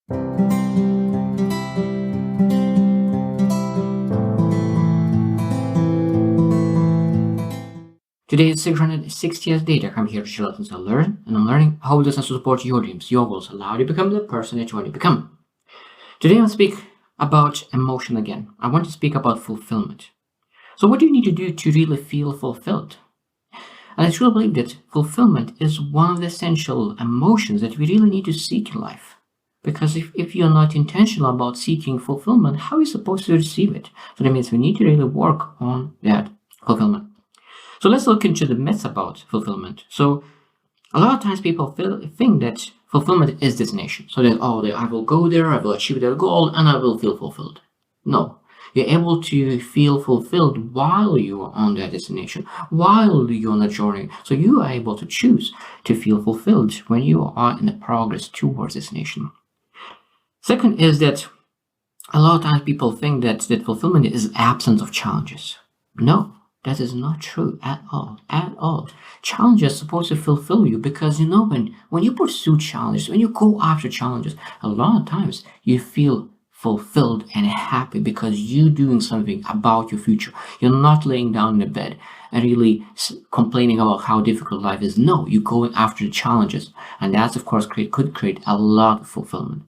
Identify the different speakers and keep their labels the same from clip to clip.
Speaker 1: Today is 660th day that I'm here to share lessons I learn, and I'm learning how does it support your dreams, your goals, allow you to become the person that you want to become. Today I'll speak about emotion again. I want to speak about fulfillment. So what do you need to do to really feel fulfilled? And I truly believe that fulfillment is one of the essential emotions that we really need to seek in life. Because if you're not intentional about seeking fulfillment, how are you supposed to receive it? So that means we need to really work on that fulfillment. So let's look into the myths about fulfillment. So a lot of times people think that fulfillment is destination. So that, I will go there, I will achieve that goal, and I will feel fulfilled. No. You're able to feel fulfilled while you are on that destination, while you're on a journey. So you are able to choose to feel fulfilled when you are in the progress towards destination. Second is that a lot of times people think that fulfillment is absence of challenges. No. That is not true at all. At all. Challenges are supposed to fulfill you because when you pursue challenges, when you go after challenges, a lot of times you feel fulfilled and happy because you're doing something about your future. You're not laying down in the bed and really complaining about how difficult life is. No, you're going after the challenges, and that's of course could create a lot of fulfillment.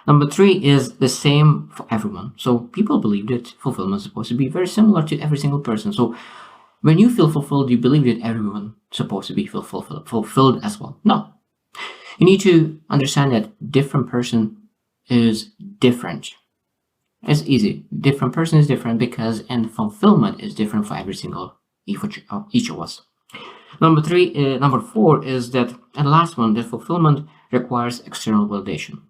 Speaker 1: Number 3 is the same for everyone. So people believe that fulfillment is supposed to be very similar to every single person. So when you feel fulfilled, you believe that everyone is supposed to be fulfilled as well. No. You need to understand that different person is different. It's easy. Different person is different and fulfillment is different for each of us. Number 4 is that, and the last one, that fulfillment requires external validation.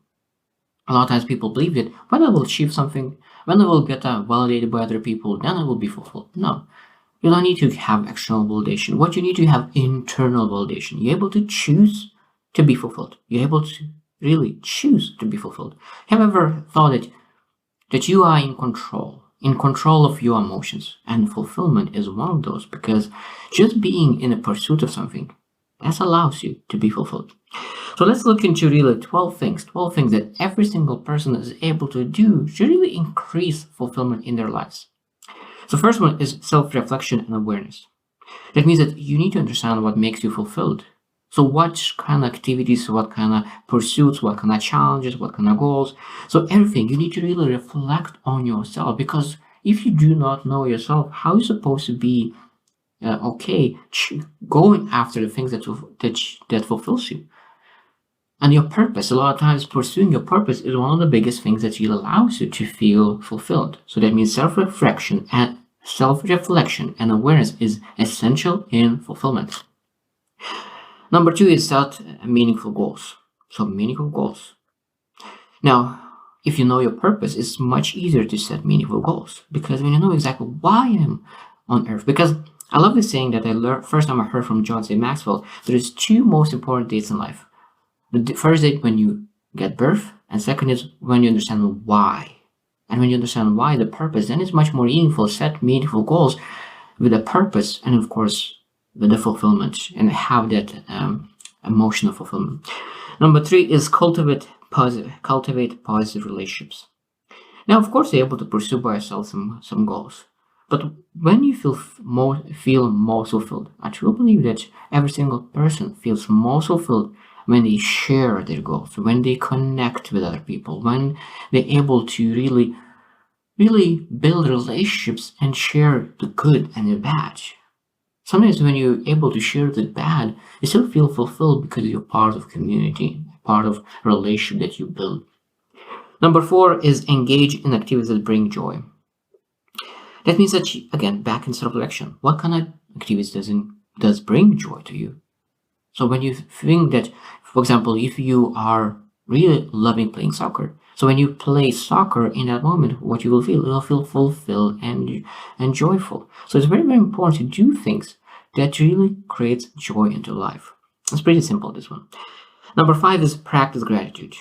Speaker 1: A lot of times people believe that when I will achieve something, when I will get validated by other people, then I will be fulfilled. No, you don't need to have external validation. What you need to have internal validation. You're able to choose to be fulfilled. You're able to really choose to be fulfilled. Have you ever thought that you are in control of your emotions? And fulfillment is one of those, because just being in a pursuit of something, that allows you to be fulfilled. So let's look into really 12 things that every single person is able to do to really increase fulfillment in their lives. So first one is self-reflection and awareness. That means that you need to understand what makes you fulfilled. So what kind of activities, what kind of pursuits, what kind of challenges, what kind of goals. So everything, you need to really reflect on yourself, because if you do not know yourself, how are you supposed to be going after the things that fulfills you? And your purpose, a lot of times pursuing your purpose is one of the biggest things that will allow you to feel fulfilled. So that means self-reflection and awareness is essential in fulfillment. Number 2 is set meaningful goals. So meaningful goals. Now, if you know your purpose, it's much easier to set meaningful goals, because when you know exactly why I am on earth. Because I love this saying that I learned first time I heard from John C. Maxwell. There's 2 most important dates in life. The first date when you get birth, and second is when you understand why. And when you understand why, the purpose, then it's much more meaningful. Set meaningful goals with a purpose, and of course with the fulfillment, and have that emotional fulfillment. Number 3 is cultivate positive relationships. Now, of course, you're able to pursue by yourself some goals. But when you feel most fulfilled, I truly believe that every single person feels most fulfilled when they share their goals, when they connect with other people, when they're able to really build relationships and share the good and the bad. Sometimes when you're able to share the bad, you still feel fulfilled because you're part of community, part of a relationship that you build. Number 4 is engage in activities that bring joy. That means that, again, back in self-reflection, what kind of activities does bring joy to you? So when you think that, for example, if you are really loving playing soccer, so when you play soccer in that moment, what you will feel, you'll feel fulfilled and joyful. So it's very, very important to do things that really creates joy into life. It's pretty simple, this one. Number 5 is practice gratitude.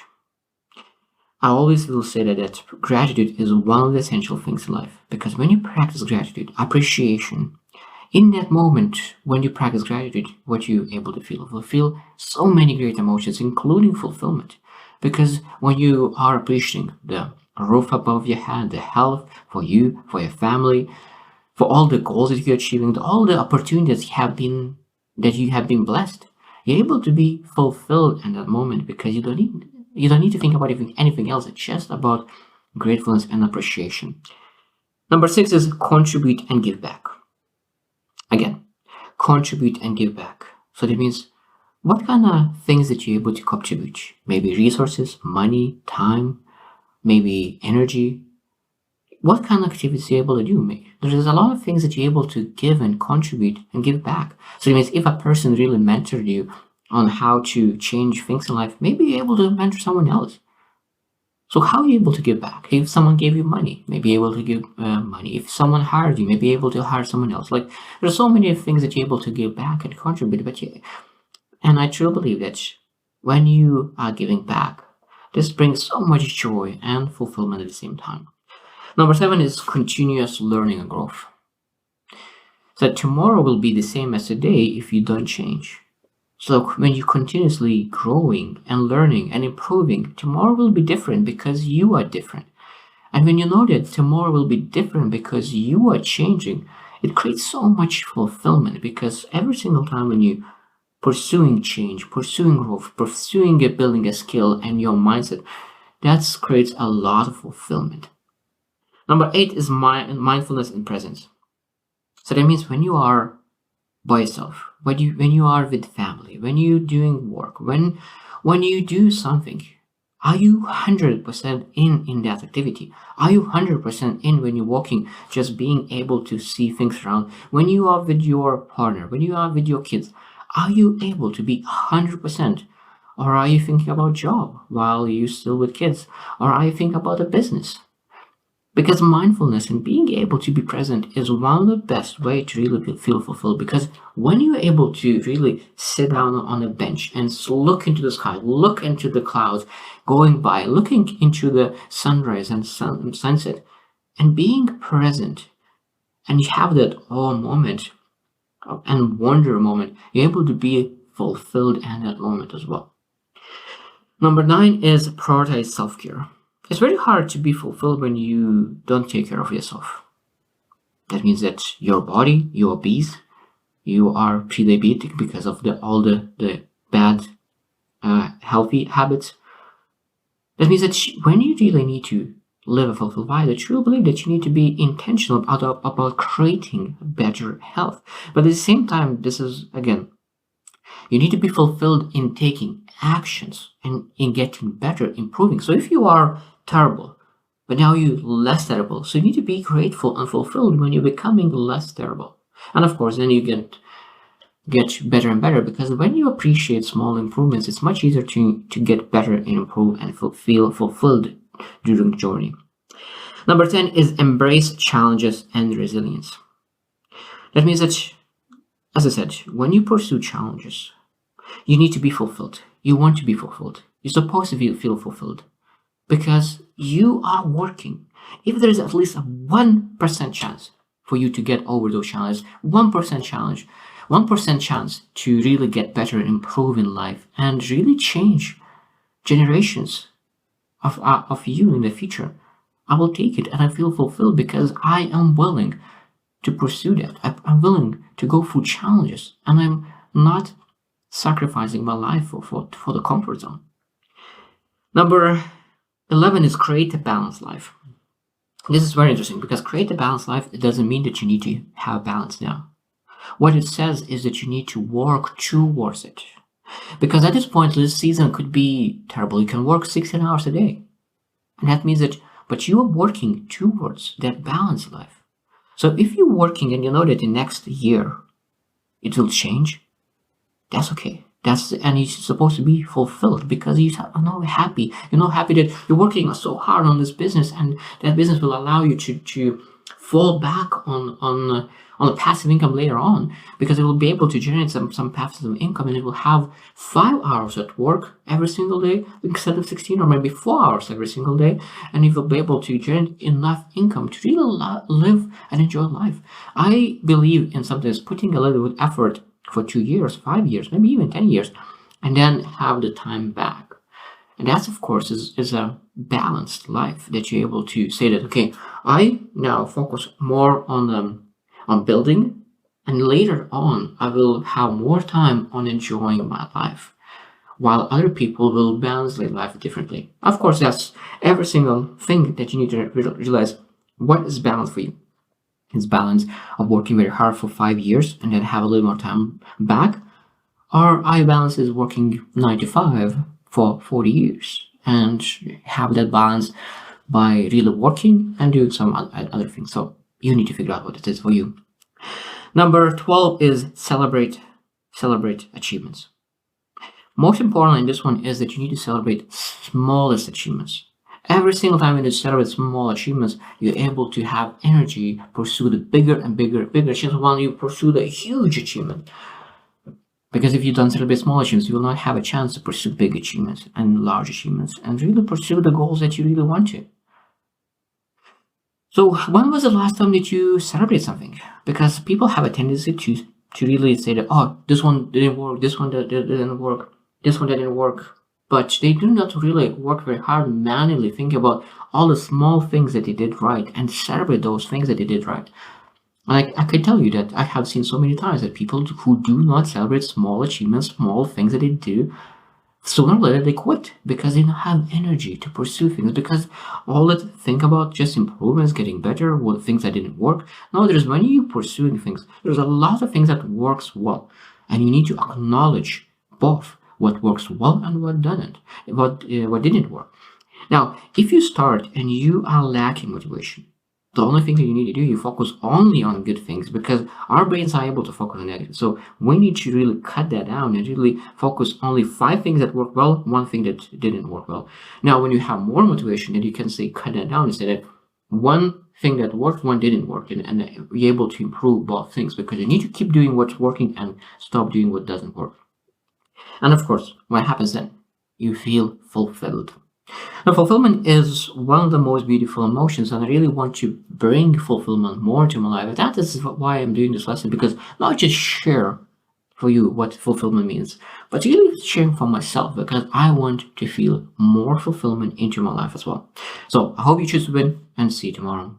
Speaker 1: I always will say that gratitude is one of the essential things in life, because when you practice gratitude, appreciation, in that moment, when you practice gratitude, what you're able to feel, will feel so many great emotions, including fulfillment. Because when you are appreciating the roof above your head, the health for you, for your family, for all the goals that you're achieving, all the opportunities that you have been blessed, you're able to be fulfilled in that moment because you don't need to think about anything else. It's just about gratefulness and appreciation. Number 6 is contribute and give back. Again, contribute and give back. So that means what kind of things that you're able to contribute? Maybe resources, money, time, maybe energy. What kind of activities you're able to do? There's a lot of things that you're able to give and contribute and give back. So it means if a person really mentored you on how to change things in life, maybe you're able to mentor someone else. So how are you able to give back? If someone gave you money, maybe able to give money. If someone hired you, maybe able to hire someone else. Like there's so many things that you're able to give back and contribute. And I truly believe that when you are giving back, this brings so much joy and fulfillment at the same time. Number 7 is continuous learning and growth. So tomorrow will be the same as today if you don't change. So when you're continuously growing and learning and improving, tomorrow will be different because you are different. And when you know that tomorrow will be different because you are changing, it creates so much fulfillment because every single time when you pursuing change, pursuing growth, pursuing building a skill and your mindset, that creates a lot of fulfillment. Number 8 is mindfulness and presence. So that means when you are by yourself, when you are with family, when you're doing work, when you do something, are you 100% in that activity? Are you 100% in when you're walking, just being able to see things around? When you are with your partner, when you are with your kids, are you able to be 100%? Or are you thinking about job while you're still with kids? Or are you thinking about a business? Because mindfulness and being able to be present is one of the best way to really feel fulfilled. Because when you're able to really sit down on a bench and look into the sky, look into the clouds going by, looking into the sunrise and sunset, and being present, and you have that awe moment and wonder moment, you're able to be fulfilled in that moment as well. Number 9 is prioritize self-care. It's very hard to be fulfilled when you don't take care of yourself. That means that your body, you're obese, you are pre-diabetic because of all the bad healthy habits. That means that when you really need to live a fulfilled life, I truly believe that you need to be intentional about creating better health. But at the same time, this is, again, you need to be fulfilled in taking actions and in getting better, improving. So if you are terrible, but now you're less terrible, so you need to be grateful and fulfilled when you're becoming less terrible. And of course, then you get better and better, because when you appreciate small improvements, it's much easier to get better and improve and feel fulfilled during the journey. Number 10 is embrace challenges and resilience. That means that, as I said, when you pursue challenges, you need to be fulfilled. You want to be fulfilled. You're supposed to feel fulfilled because you are working. If there is at least a 1% chance for you to get over those challenges, 1% challenge, 1% chance to really get better and improve in life and really change generations of you in the future, I will take it and I feel fulfilled because I am willing to pursue that. I'm willing to go through challenges and I'm not sacrificing my life for the comfort zone. Number 11 is create a balanced life. This is very interesting because create a balanced life, it doesn't mean that you need to have balance now. What it says is that you need to work towards it. Because at this point, this season could be terrible. You can work 16 hours a day. And that means that, but you are working towards that balanced life. So if you're working and you know that the next year it will change, that's okay. And you're supposed to be fulfilled because you're happy. You're not happy that you're working so hard on this business and that business will allow you to fall back on a passive income later on, because it will be able to generate some passive income and it will have 5 hours at work every single day instead of 16, or maybe 4 hours every single day, and it will be able to generate enough income to really live and enjoy life. I believe in sometimes putting a little bit of effort for 2 years, 5 years, maybe even 10 years, and then have the time back. And that, of course, is a balanced life that you're able to say that, okay, I now focus more on building, and later on, I will have more time on enjoying my life, while other people will balance their life differently. Of course, that's every single thing that you need to realize. What is balance for you? Is balance of working very hard for 5 years and then have a little more time back? Or I balance is working 9 to 5 for 40 years and have that balance by really working and doing some other things. So you need to figure out what it is for you. Number 12 is celebrate achievements. Most important in this one is that you need to celebrate smallest achievements. Every single time you celebrate small achievements, you're able to have energy, pursue the bigger and bigger achievements while you pursue the huge achievement. Because if you don't celebrate small achievements, you will not have a chance to pursue big achievements and large achievements and really pursue the goals that you really want to. So when was the last time that you celebrate something? Because people have a tendency to really say that, oh, this one didn't work, this one didn't work, this one didn't work. But they do not really work very hard manually, think about all the small things that they did right and celebrate those things that they did right. Like, I can tell you that I have seen so many times that people who do not celebrate small achievements, small things that they do, sooner or later they quit because they don't have energy to pursue things, because all that think about just improvements, getting better, what things that didn't work. No, there's when you pursuing things, there's a lot of things that works well, and you need to acknowledge both what works well and what doesn't, what didn't work. Now, if you start and you are lacking motivation, the only thing that you need to do, you focus only on good things, because our brains are able to focus on negative. So we need to really cut that down and really focus only 5 things that work well, 1 thing that didn't work well. Now, when you have more motivation, then you can say cut that down instead of 1 thing that worked, 1 didn't work, and be able to improve both things, because you need to keep doing what's working and stop doing what doesn't work. And of course, what happens then? You feel fulfilled. Now, fulfillment is one of the most beautiful emotions, and I really want to bring fulfillment more to my life. And that is why I'm doing this lesson, because not just share for you what fulfillment means, but really sharing for myself, because I want to feel more fulfillment into my life as well. So I hope you choose to win, and see you tomorrow.